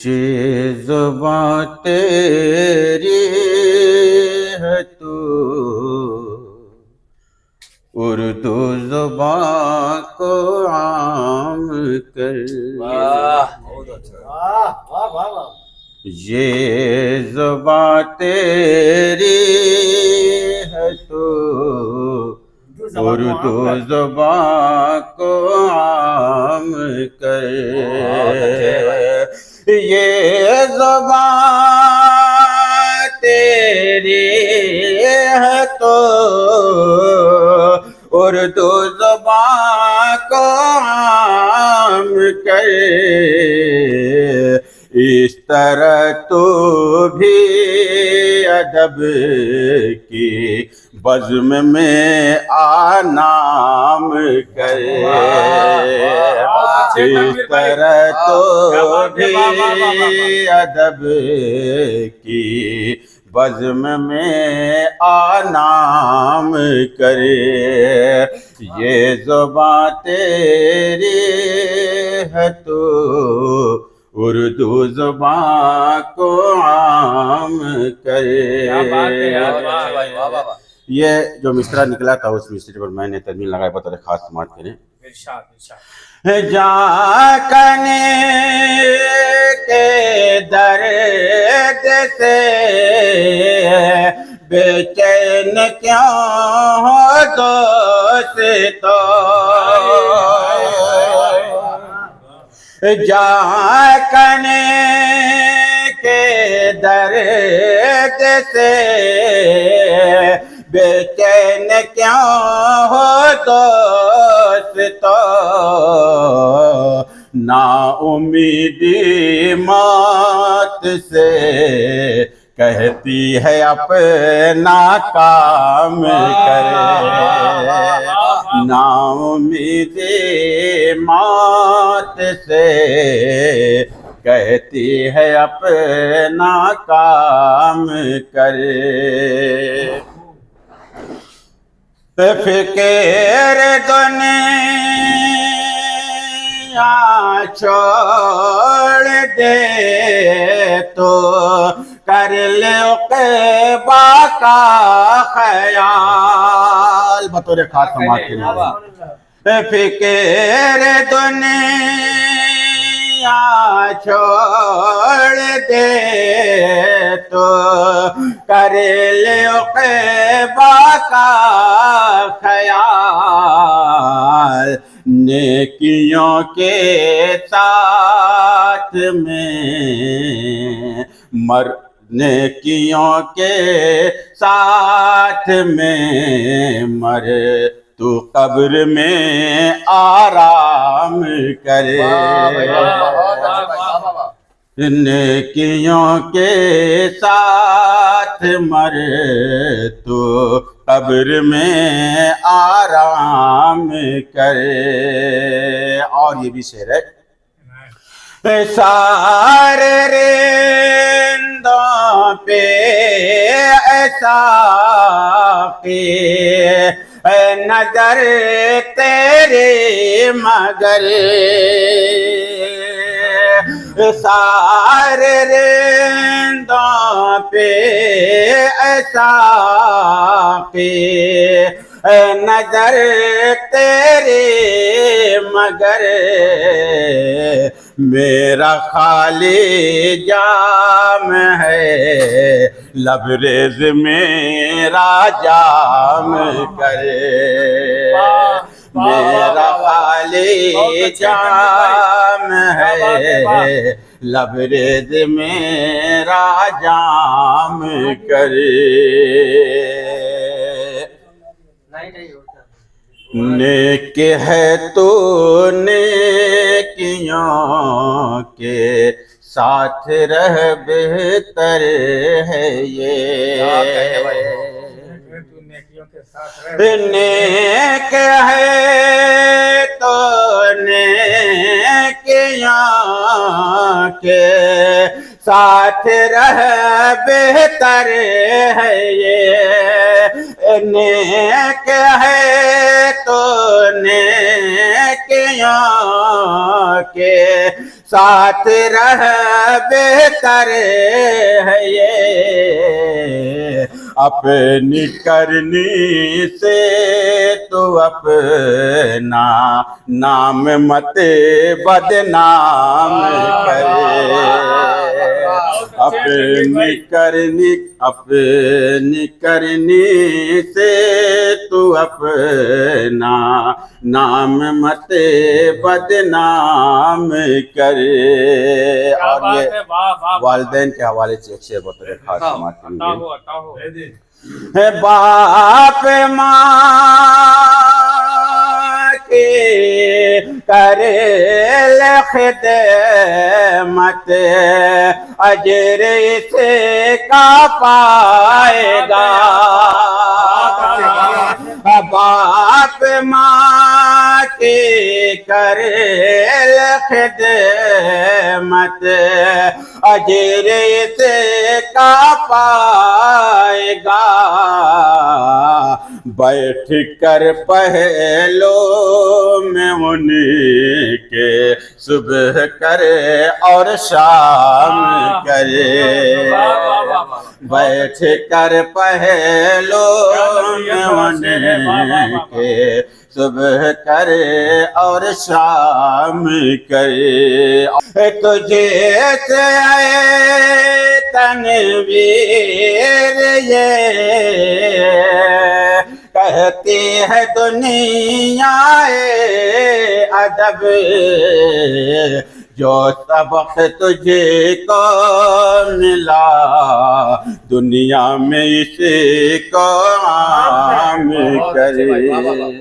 یہ زباں تیری ہے تو اردو زباں کو عام کر. یہ زباں تیری ہے تو اردو زباں کو عام کر. یہ زبان تیری ہے تو اردو زبان کو عام کر. اس طرح تو بھی ادب کی بزم میں نام کر. اس طرح تو بھی ادب کی بزم میں نام کرے. یہ زباں تیری ہے تو اردو زبان کو عام کرے. یہ جو مصرعہ نکلا تھا اس مصرعے پر میں نے تنوین لگایا، بطور خاص سماعت کریں. جہاں کنے کے درد سے بے چین کیوں ہو دوستو، جہاں کنے کے درد سے بے چین کیوں ہو دوستو، نا امیدی موت سے کہتی ہے اپنا کام کرے. نا امیدی موت سے کہتی ہے اپنا کام کرے. فکر دنیا چھوڑ دے تو کر لے عقبہ کا خیال، بطور خاص سماعت کے لیے. فکر دنیا چھوڑ دے تو کر لے عقبہ کا خیال. نیکیوں کے ساتھ میں نیکیوں کے ساتھ میں مر تو قبر میں آرام کرے. نیکیوں کے ساتھ مر تو قبر میں آرام کرے. اور یہ بھی شعر ہے. سارے رندوں پہ ایسا کی نظر تیری مگر، سارے رندوں پہ ایسا کی نظر تیری مگر، میرا خالی جام ہے لبریز میرا جام کرے. میرا خالی جام ہے لبریز میرا جام کرے. نیک ہے تو نیکیوں کے ساتھ رہ بہتر ہے. یہ نیک ہے تو نیکیوں کے ساتھ رہ بہتر ہے. یہ نیک ہے تو نیکیوں کے ساتھ رہ بہتر ہے یہ اپنی کرنی سے تو اپنا نام مت بدنام کرے اپنی کرنی سے تو اپنا نام مت بدنام کرے اور یہ والدین کے حوالے سے ایک شعر بطور خاص سماعت کریں گے باپ ماں کی کرے خدمت اجر سے کا پائے گا باپ ماں کی کرے خدمت اجر سے کا پائے گا بیٹھ کر پہلو میں انہیں کے صبح کرے اور شام کرے بیٹھ کر پہلو میں انہیں کے صبح کرے اور شام کرے تجھے سے تنویر یہ کہتی ہے دنیا ادب جو سبق تجھے کو ملا دنیا میں اسی کو عام کرے